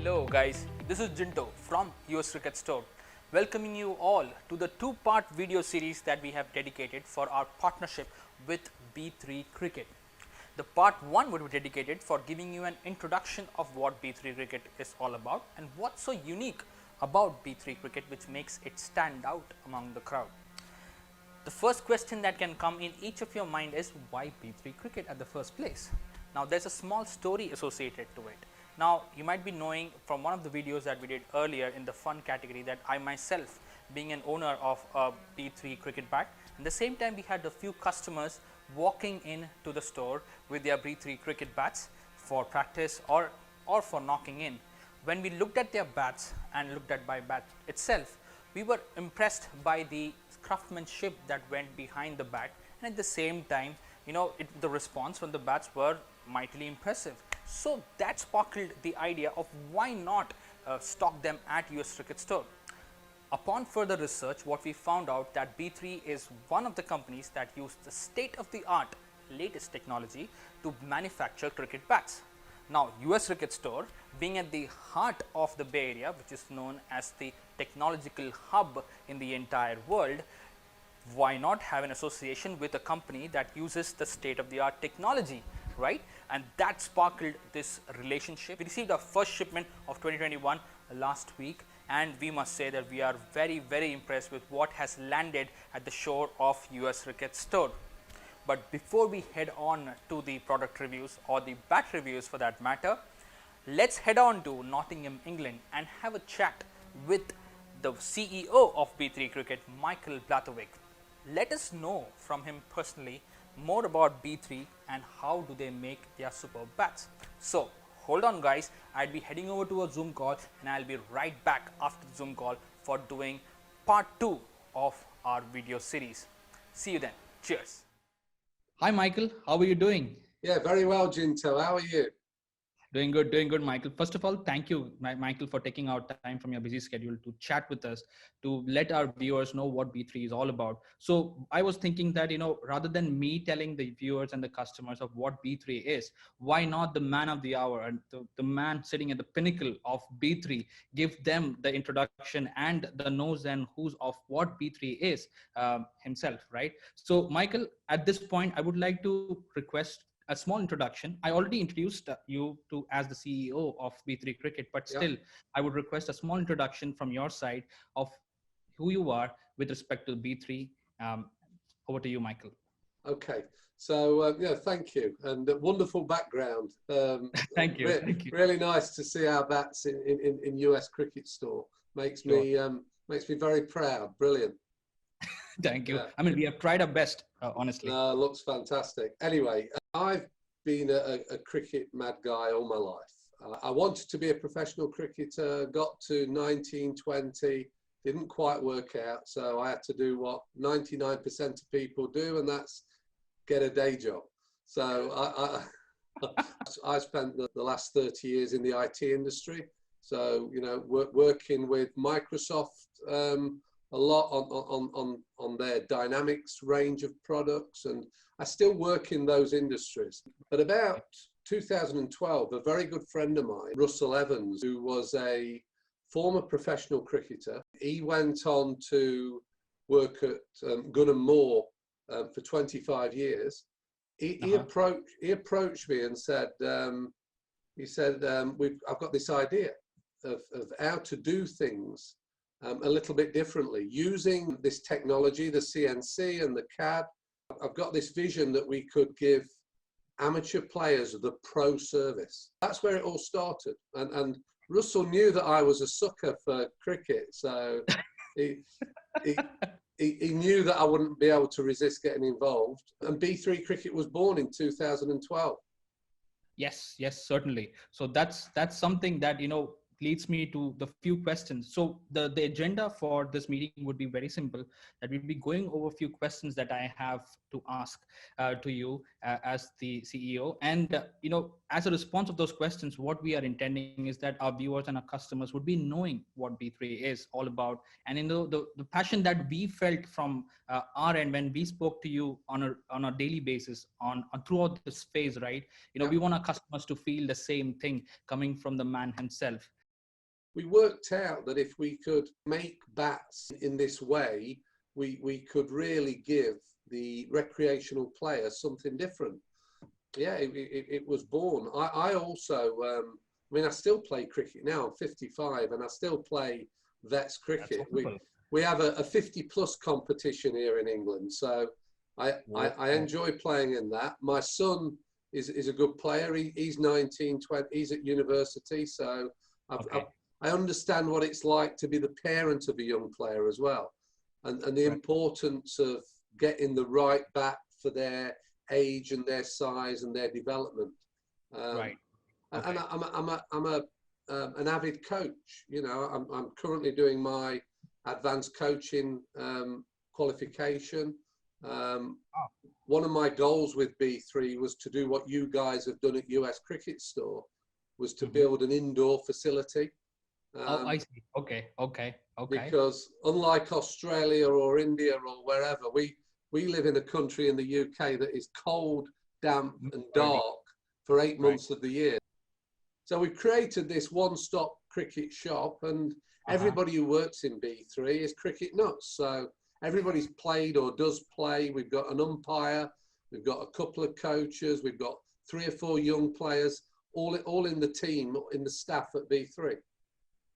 Hello guys, this is Jinto from US Cricket Store, welcoming you all to the two-part video series that we have dedicated for our partnership with B3 Cricket. The part 1 would be dedicated for giving you an introduction of what B3 Cricket is all about and what's so unique about B3 Cricket which makes it stand out among the crowd. The first question that can come in each of your mind is why B3 Cricket at the first place? Now there's a small story associated to it. Now you might be knowing from one of the videos that we did earlier in the fun category that I myself, being an owner of a B3 cricket bat, at the same time we had a few customers walking in to the store with their B3 cricket bats for practice or for knocking in. When we looked at their bats and looked at my bat itself, we were impressed by the craftsmanship that went behind the bat, and at the same time, the response from the bats were mightily impressive. So that sparkled the idea of why not stock them at US Cricket Store. Upon further research, what we found out that B3 is one of the companies that use the state-of-the-art latest technology to manufacture cricket bats. Now US Cricket Store, being at the heart of the Bay Area, which is known as the technological hub in the entire world, why not have an association with a company that uses the state-of-the-art technology, right? And that sparkled this relationship. We received our first shipment of 2021 last week, and we must say that we are very impressed with what has landed at the shore of US Cricket Store. But before we head on to the product reviews or the bat reviews for that matter, let's head on to Nottingham, England and have a chat with the CEO of B3 Cricket, Michael Blatherwick. Let us know from him personally more about B3 and how do they make their superb bats. So hold on guys, I'll be heading over to a Zoom call and I'll be right back after the Zoom call for doing part 2 of our video series. See you then. Cheers. Hi Michael, how are you doing? Yeah, very well, Jinto. How are you? Doing good, Michael. First of all, thank you, Michael, for taking out time from your busy schedule to chat with us, to let our viewers know what B3 is all about. So I was thinking that, rather than me telling the viewers and the customers of what B3 is, why not the man of the hour and the man sitting at the pinnacle of B3, give them the introduction and the nose and who's of what B3 is himself, right? So Michael, at this point, I would like to request a small introduction. I already introduced you to as the CEO of B3 Cricket, but still, I would request a small introduction from your side of who you are with respect to B3. Over to you, Michael. Okay, so yeah, thank you, and wonderful background. Thank you. Thank you. Really nice to see our bats in US Cricket Store. Makes me very proud. Brilliant. Thank you. Yeah. I mean, we have tried our best, honestly. Looks fantastic. Anyway, I've been a cricket mad guy all my life. I wanted to be a professional cricketer, got to 19, 20, didn't quite work out. So I had to do what 99% of people do, and that's get a day job. So I spent the last 30 years in the IT industry. So, working with Microsoft, a lot on their Dynamics range of products, and I still work in those industries. But about 2012, a very good friend of mine, Russell Evans, who was a former professional cricketer, he went on to work at Gunn & Moore for 25 years. He approached me and said, I've got this idea of how to do things a little bit differently using this technology, the CNC and the CAD. I've got this vision that we could give amateur players the pro service. That's where it all started. And Russell knew that I was a sucker for cricket, so he knew that I wouldn't be able to resist getting involved. And B3 Cricket was born in 2012. Yes, certainly. So that's something that, leads me to the few questions. So the agenda for this meeting would be very simple, that we'll be going over a few questions that I have to ask to you as the CEO. And, as a response of those questions, what we are intending is that our viewers and our customers would be knowing what B3 is all about. And, the passion that we felt from our end when we spoke to you on a daily basis on throughout this phase, right? We want our customers to feel the same thing coming from the man himself. we worked out that if we could make bats in this way, we could really give the recreational player something different. Yeah, it was born. I also, I mean, I still play cricket now. I'm 55 and I still play vets cricket. We have a 50 plus competition here in England. So I enjoy playing in that. My son is a good player. He's 19, 20, he's at university. So I understand what it's like to be the parent of a young player as well. And the importance of getting the right bat for their age and their size and their development. And I'm an avid coach. You know, I'm currently doing my advanced coaching qualification. One of my goals with B3 was to do what you guys have done at US Cricket Store, was to build an indoor facility. I see. Okay. Because unlike Australia or India or wherever, we live in a country in the UK that is cold, damp and dark for 8 months of the year. So we've created this one-stop cricket shop, and everybody who works in B3 is cricket nuts. So everybody's played or does play. We've got an umpire, we've got a couple of coaches, we've got 3 or 4 young players, all in the team, in the staff at B3.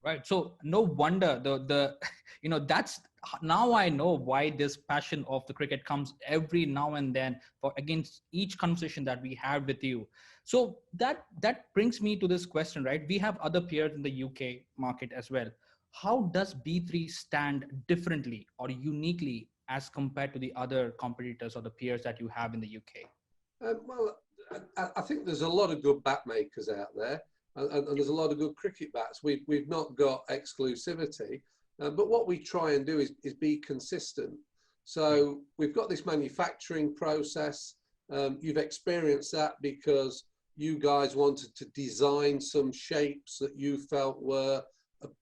Right. So no wonder the you know, that's now I know why this passion of the cricket comes every now and then for against each conversation that we have with you. So that brings me to this question, right? We have other peers in the UK market as well. How does B3 stand differently or uniquely as compared to the other competitors or the peers that you have in the UK? Well, I think there's a lot of good bat makers out there. And there's a lot of good cricket bats. We've not got exclusivity, but what we try and do is be consistent. So we've got this manufacturing process. You've experienced that because you guys wanted to design some shapes that you felt were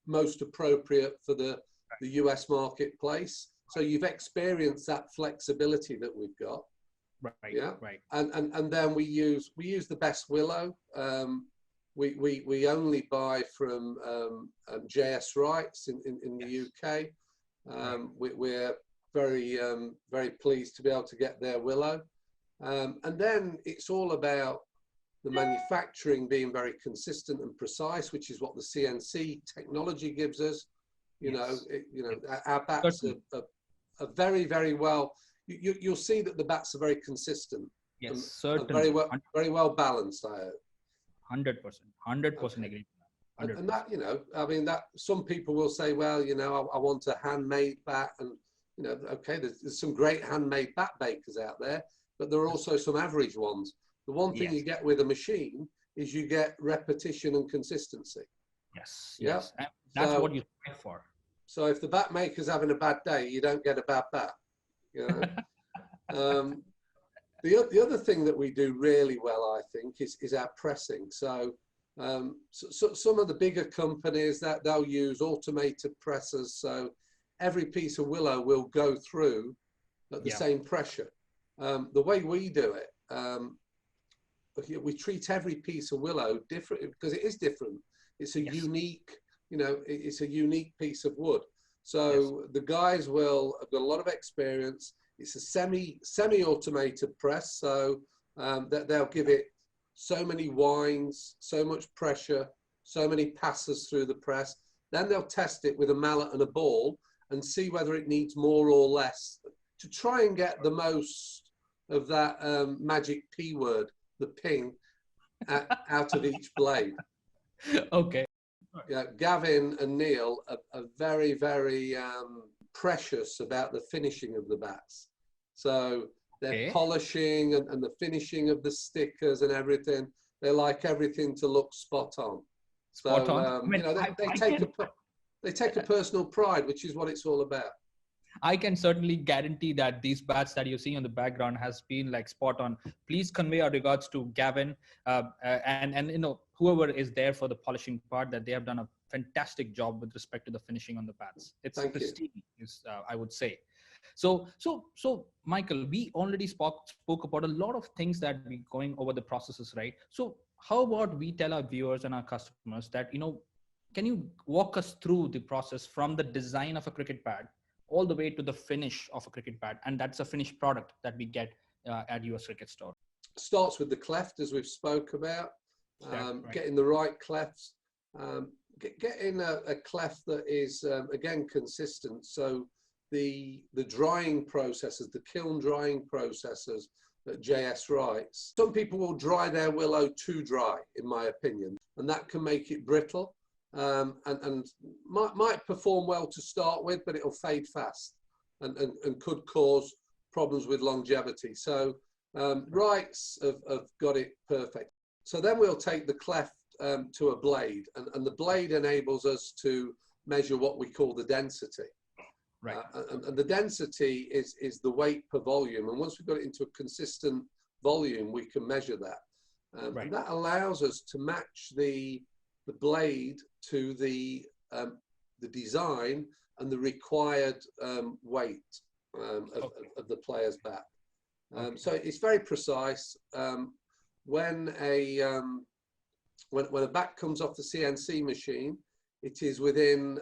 most appropriate for the US marketplace. So you've experienced that flexibility that we've got. Right. Yeah. Right. And then we use the best willow. We only buy from JS Rights in the UK. We're very pleased to be able to get their willow. And then it's all about the manufacturing being very consistent and precise, which is what the CNC technology gives us. You know, our bats are very, very well. You'll see that the bats are very consistent. Yes, certainly. Very well balanced, I hope. 100% agree. And that, you know, I mean, that some people will say, well, you know, I want a handmade bat, and you know, okay, there's some great handmade bat bakers out there, but there are also some average ones. The one thing you get with a machine is you get repetition and consistency. Yes. And that's what you strive for. So if the bat maker's having a bad day, you don't get a bad bat. You know. The other thing that we do really well, I think, is our pressing. So, so some of the bigger companies that they'll use automated pressers. So every piece of willow will go through at the same pressure. The way we do it, we treat every piece of willow different because it is different. It's a unique, you know, it's a unique piece of wood. So the guys have got a lot of experience. It's a semi-automated press, so that they'll give it so many winds, so much pressure, so many passes through the press. Then they'll test it with a mallet and a ball and see whether it needs more or less to try and get the most of that magic P word, the ping, out of each blade. Okay. Yeah, Gavin and Neil are very, very precious about the finishing of the bats. So they're polishing and the finishing of the stickers and everything. They like everything to look spot on. Spot on. You know, they take a personal pride, which is what it's all about. I can certainly guarantee that these bats that you see on the background has been like spot on. Please convey our regards to Gavin and you know, whoever is there for the polishing part, that they have done a fantastic job with respect to the finishing on the bats. It's pristine, I would say. So Michael, we already spoke about a lot of things that we going over the processes, right? So how about we tell our viewers and our customers that, you know, Can you walk us through the process from the design of a cricket pad all the way to the finish of a cricket pad? And that's a finished product that we get at US Cricket Store. Starts with the cleft, as we've spoke about, Right. getting the right clefts, getting a cleft that is, again, consistent. So the drying processes, the kiln drying processes that JS writes, some people will dry their willow too dry, in my opinion, and that can make it brittle. And might perform well to start with, but it'll fade fast and could cause problems with longevity. So Wrights have got it perfect. So then we'll take the cleft to a blade, and the blade enables us to measure what we call the density. Right. And the density is the weight per volume. And once we've got it into a consistent volume, we can measure that. Right. And that allows us to match the blade to the design and the required weight of the player's bat. So it's very precise. When a bat comes off the CNC machine, it is within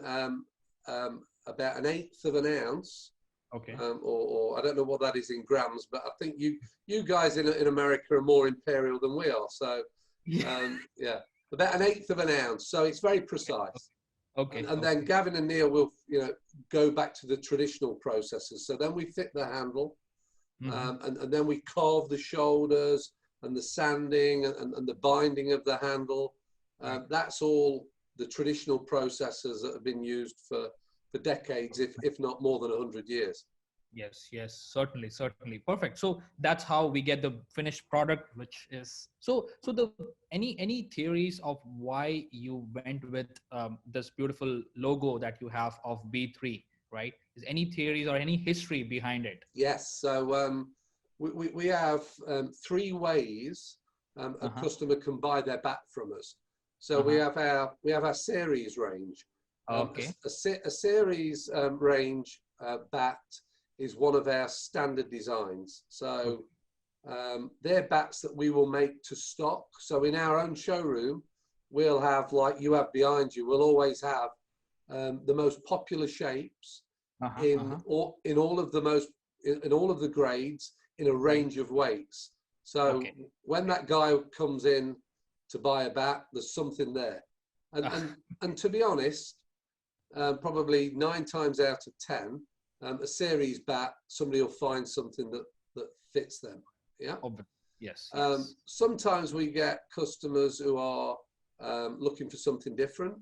about 1/8 of an ounce. Or I don't know what that is in grams, but I think you guys in America are more imperial than we are. So yeah, about 1/8 of an ounce. So it's very precise. And then Gavin and Neil will go back to the traditional processes. So then we fit the handle, and then we carve the shoulders and the sanding and the binding of the handle. That's all the traditional processes that have been used for decades, if not more than 100 years. Yes, certainly. Perfect. So that's how we get the finished product, which is so the any theories of why you went with this beautiful logo that you have of B3, right? Is any theories or any history behind it? Yes. So we have 3 ways a customer can buy their bat from us. So we have our series range. A series range bat is one of our standard designs. So they're bats that we will make to stock. So in our own showroom, we'll have, like you have behind you, we'll always have the most popular shapes in all of the grades in a range of weights. So when that guy comes in to buy a bat, there's something there. And to be honest, probably 9 times out of 10, a series bat, somebody will find something that fits them. Yeah. Yes. Sometimes we get customers who are looking for something different.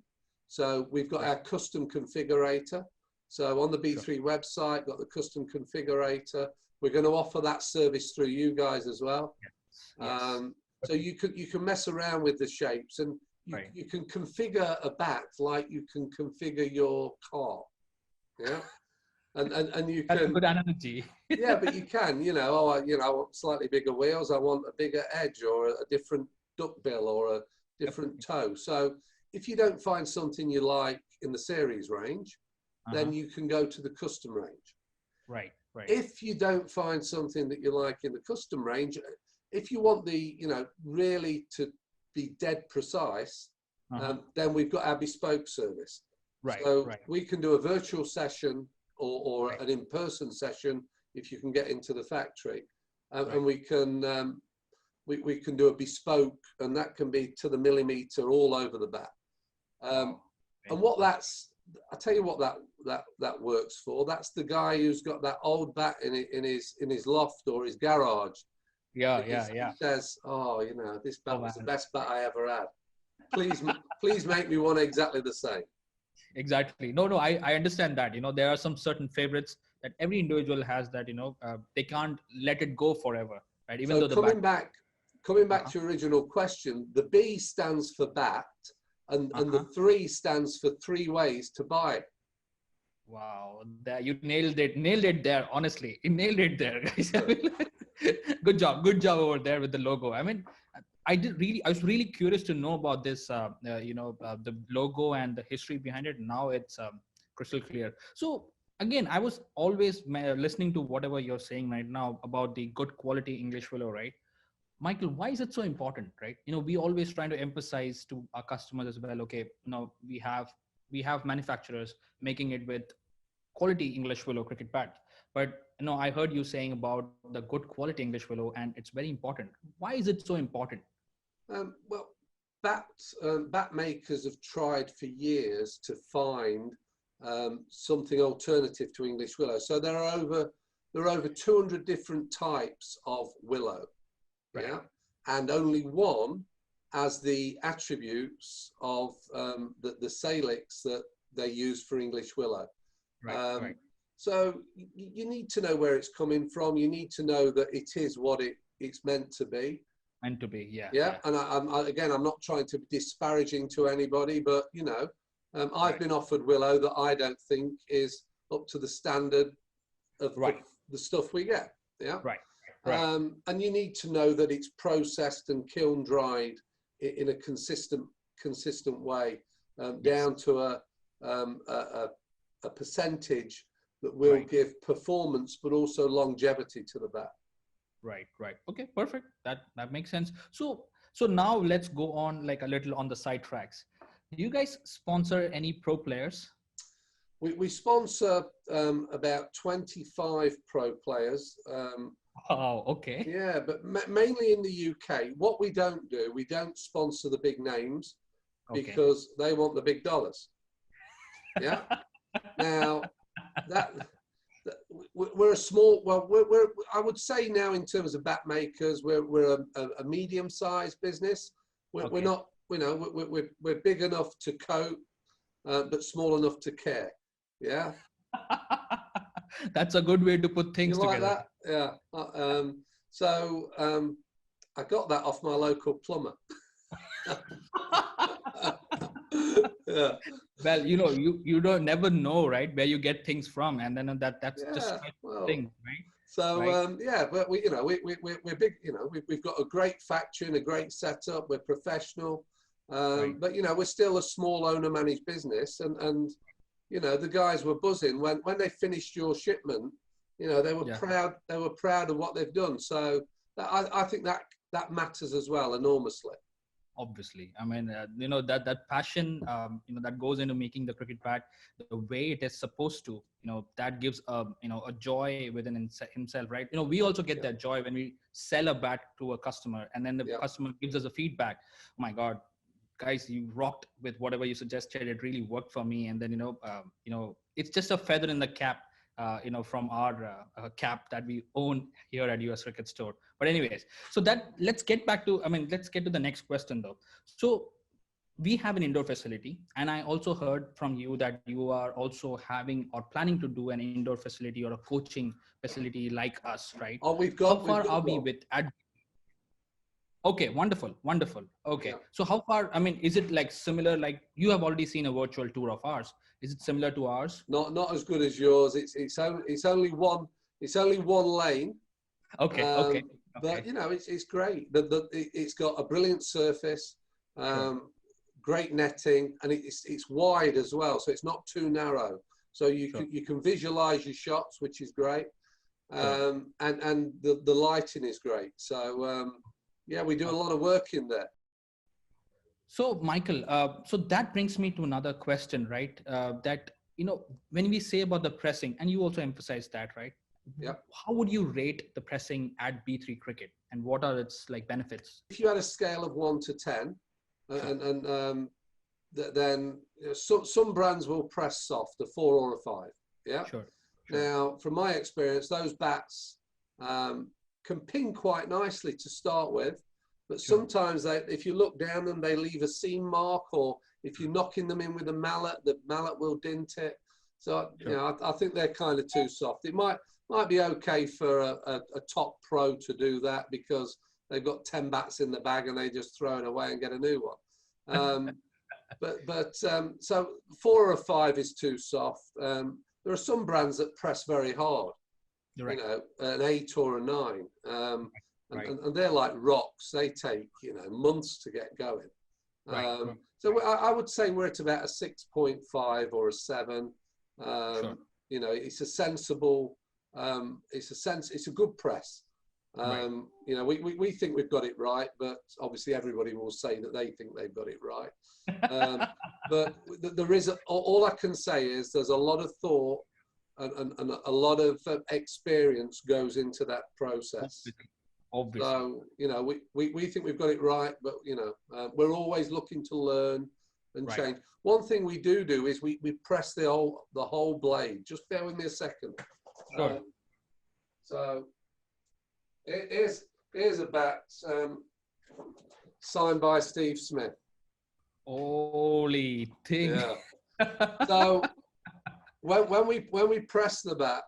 So we've got our custom configurator. So on the B3 website, got the custom configurator. We're going to offer that service through you guys as well. So you can mess around with the shapes, and you can configure a bat like you can configure your car. Yeah. And you can. That's a good analogy. Yeah, but you can, I want slightly bigger wheels. I want a bigger edge, or a different duckbill, or a different toe. So if you don't find something you like in the series range, then you can go to the custom range. Right. If you don't find something that you like in the custom range, if you want the, really to be dead precise, then we've got our bespoke service. So we can do a virtual session or an in-person session if you can get into the factory, and we can do a bespoke, and that can be to the millimeter all over the bat. And I'll tell you what that works for. That's the guy who's got that old bat in his loft or his garage. He says, this bat was the best bat I ever had. Please make me one exactly the same. Exactly. No, I understand that. There are some certain favorites that every individual has that, they can't let it go forever, right? Even though coming back to your original question, the B stands for bat, and the 3 stands for 3 ways to buy. Wow, you nailed it there. Honestly, you nailed it there, guys. Good job over there with the logo. I mean, I was really curious to know about this, the logo and the history behind it. Now it's crystal clear. So again, I was always listening to whatever you're saying right now about the good quality English willow, right? Michael, why is it so important, right? We always trying to emphasize to our customers as well. Okay, we have manufacturers making it with quality English willow cricket bat, but I heard you saying about the good quality English willow, and it's very important. Why is it so important? Well, bat makers have tried for years to find something alternative to English willow. So there are over 200 different types of willow, Right. yeah, and only one has the attributes of the salix that they use for English willow. Right. So you need to know where it's coming from. You need to know that it is what it's meant to be. Meant to be, yeah. Yeah, and I'm not trying to be disparaging to anybody, but I've been offered willow that I don't think is up to the standard of the stuff we get. Yeah, right. And you need to know that it's processed and kiln dried in a consistent way, down to a percentage that will give performance, but also longevity to the bat. Right. Okay, perfect. That makes sense. So now let's go on like a little on the side tracks. Do you guys sponsor any pro players? We sponsor about 25 pro players. Oh, okay. Yeah, but mainly in the UK. What we don't sponsor the big names because they want the big dollars. Yeah. Now we're a small. Well, we're I would say now in terms of bat makers, we're a medium-sized business. We're not. We're big enough to cope, but small enough to care. Yeah. That's a good way to put things you like together. That? Yeah. So I got that off my local plumber. Yeah. Well, you don't never know, right, where you get things from, and then that's just thing, right? So yeah, but we're big. We've got a great factory and a great setup. We're professional, but we're still a small owner-managed business, and the guys were buzzing when they finished your shipment. They were proud. They were proud of what they've done. So I think that matters as well enormously. Obviously, I mean, that passion, that goes into making the cricket bat the way it is supposed to. That gives a joy within himself, right? We also get that joy when we sell a bat to a customer, and then the customer gives us a feedback. Oh my God, guys, you rocked with whatever you suggested. It really worked for me. And then it's just a feather in the cap, from our cap that we own here at US Cricket Store. But anyways, so let's get to the next question though. So we have an indoor facility, and I also heard from you that you are also having or planning to do an indoor facility or a coaching facility like us, right? Oh, how far are we with at? Okay, wonderful. Okay, so how far? I mean, is it like similar? Like you have already seen a virtual tour of ours. Is it similar to ours? Not as good as yours. It's only one lane. Okay. But it's great. It's got a brilliant surface, great netting, and it's wide as well, so it's not too narrow. So you can visualize your shots, which is great, and the lighting is great. So we do a lot of work in there. So Michael, so that brings me to another question, right? That when we say about the pressing, and you also emphasize that, right? Yeah. How would you rate the pressing at B3 Cricket, and what are its benefits? If you had a scale of 1 to 10, then some brands will press soft, a 4 or a 5. Yeah. Sure. Now, from my experience, those bats can ping quite nicely to start with, but sometimes if you look down them, they leave a seam mark, or if you're knocking them in with a mallet, the mallet will dint it. So I think they're kind of too soft. It might be okay for a top pro to do that because they've got 10 bats in the bag and they just throw it away and get a new one. So 4 or 5 is too soft. There are some brands that press very hard. Right. An 8 or a 9, and they're like rocks. They take months to get going. So I would say we're at about a 6.5 or a 7. It's a sensible. It's a good press. Right. You know, we think we've got it right, but obviously everybody will say that they think they've got it right. But there is, all I can say is there's a lot of thought and a lot of experience goes into that process. Obviously. So, you know, we think we've got it right, but, you know, we're always looking to learn and Right. change. One thing we do is we press the whole blade. Just bear with me a second. Sure. So here's a bat signed by Steve Smith. Holy thing. Yeah. So when we press the bat,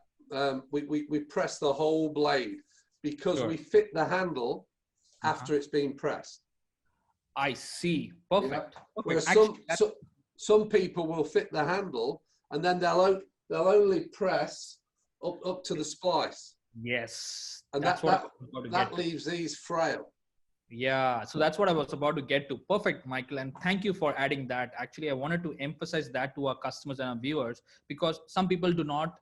we press the whole blade because Sure. we fit the handle after it's been pressed. I see. Perfect. Yeah. Perfect. Whereas Actually, some people will fit the handle and then they'll only press up to the splice. yes, And that's what I was about to that get to. leaves these frail. Yeah, so that's what I was about to get to. Perfect, Michael, and thank you for adding that. Actually, I wanted to emphasize that to our customers and our viewers because some people do not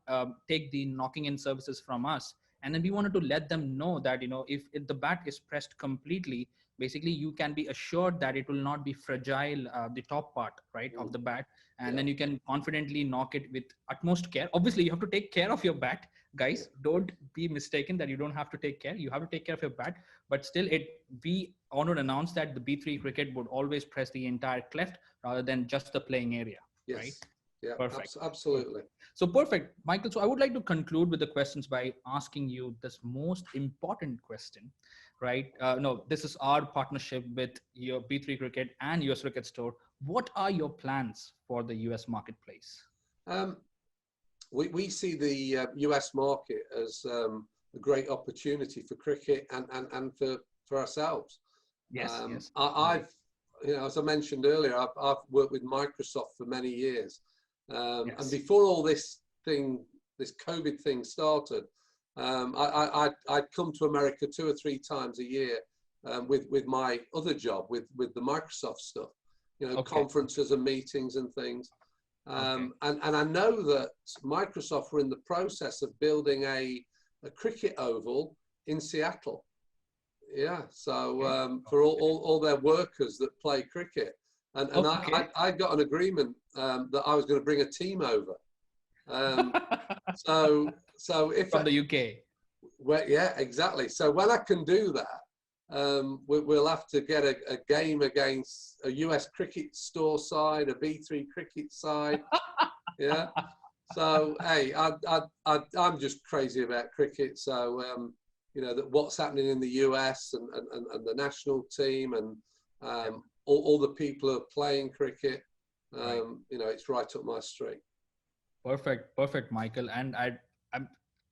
take the knocking in services from us, and then we wanted to let them know that if the bat is pressed completely, basically you can be assured that it will not be fragile, the top part, right, of the bat, and then you can confidently knock it with utmost care. Obviously, you have to take care of your bat, guys. Don't be mistaken that you don't have to take care. You have to take care of your bat, but still we want to announce that the B3 cricket would always press the entire cleft rather than just the playing area. Yes. Right? Yeah. Perfect. Absolutely. So perfect, Michael. So I would like to conclude with the questions by asking you this most important question, right? No, this is our partnership with your B3 Cricket and US Cricket Store. What are your plans for the US marketplace? We see the US market as a great opportunity for cricket and for ourselves. Yes. I've, as I mentioned earlier, I've worked with Microsoft for many years. And before all this COVID thing started, I'd come to America 2 or 3 times a year with my other job, with the Microsoft stuff, conferences and meetings and things. And I know that Microsoft were in the process of building a cricket oval in Seattle. Yeah, so for all their workers that play cricket. And I got an agreement that I was going to bring a team over. So if from the UK. Well, yeah, exactly. So when I can do that, we'll have to get a game against a US cricket store side, a B3 cricket side. Yeah. So hey, I'm just crazy about cricket. So that what's happening in the US and the national team and all the people who are playing cricket, it's right up my street. Perfect, Michael. And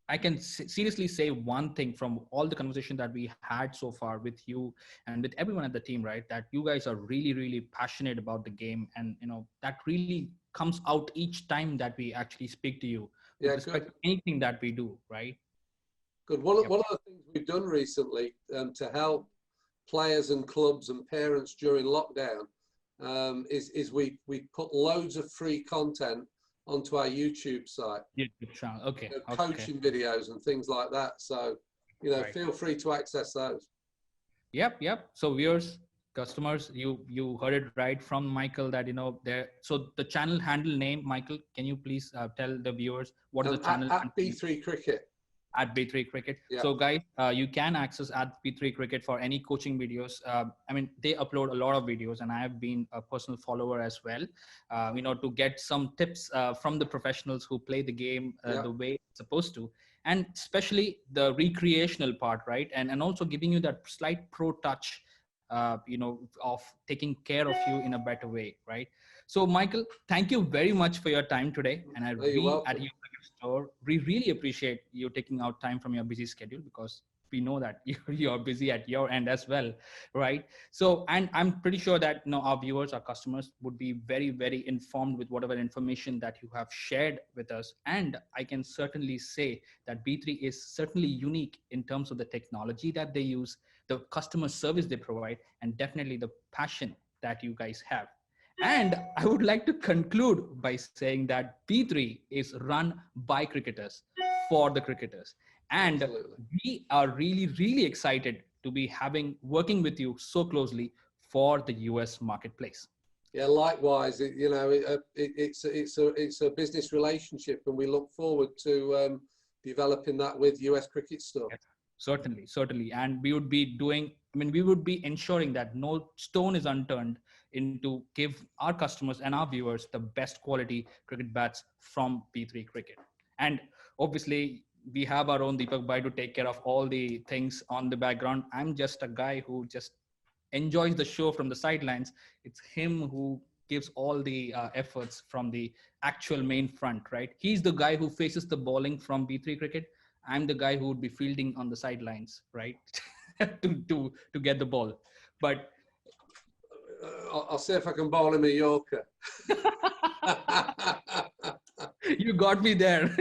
I can seriously say one thing from all the conversation that we had so far with you and with everyone at the team, right? That you guys are really, really passionate about the game, and that really comes out each time that we actually speak to you with respect to anything that we do, right? Good. One of the things we've done recently to help players and clubs and parents during lockdown is we put loads of free content onto our YouTube site. YouTube channel. Okay. Coaching videos and things like that. So, feel free to access those. Yep. So viewers, customers, you heard it right from Michael that there. So the channel handle name, Michael, can you please tell the viewers what is the channel? At B3 Cricket. At B3 Cricket. Yeah. So guys, you can access at B3 Cricket for any coaching videos. They upload a lot of videos, and I have been a personal follower as well, to get some tips from the professionals who play the game the way it's supposed to, and especially the recreational part, right? And also giving you that slight pro touch, of taking care of you in a better way, right? So Michael, thank you very much for your time today. And at your store, we really appreciate you taking out time from your busy schedule, because we know that you're busy at your end as well, right? So, and I'm pretty sure that our viewers, our customers would be very, very informed with whatever information that you have shared with us. And I can certainly say that B3 is certainly unique in terms of the technology that they use, the customer service they provide, and definitely the passion that you guys have. And I would like to conclude by saying that B3 is run by cricketers for the cricketers. And Absolutely. we are really, really excited to be working with you so closely for the US marketplace. Yeah, likewise. It's a business relationship, and we look forward to developing that with US Cricket Store. Yes, certainly, certainly. And we would be we would be ensuring that no stone is unturned into give our customers and our viewers the best quality cricket bats from B3 Cricket. And obviously, we have our own Deepak Bhai to take care of all the things on the background. I'm just a guy who just enjoys the show from the sidelines. It's him who gives all the efforts from the actual main front, right? He's the guy who faces the bowling from B3 Cricket. I'm the guy who would be fielding on the sidelines, right? to get the ball. But I'll see if I can bowl him a Yorker. you got me there.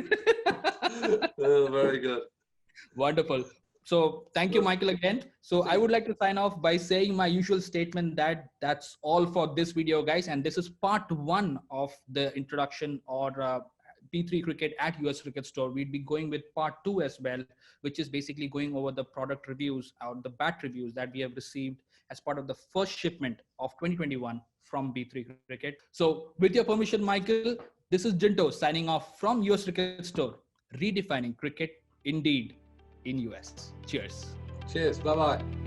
Oh, very good. Wonderful. So thank you, Michael, again. So I would like to sign off by saying my usual statement that that's all for this video, guys. And this is part 1 of the introduction or B3 Cricket at US Cricket Store. We'd be going with part 2 as well, which is basically going over the product reviews or the bat reviews that we have received as part of the first shipment of 2021 from B3 Cricket. So with your permission, Michael, this is Jinto signing off from US Cricket Store, redefining cricket indeed in US. Cheers. Cheers. Bye-bye.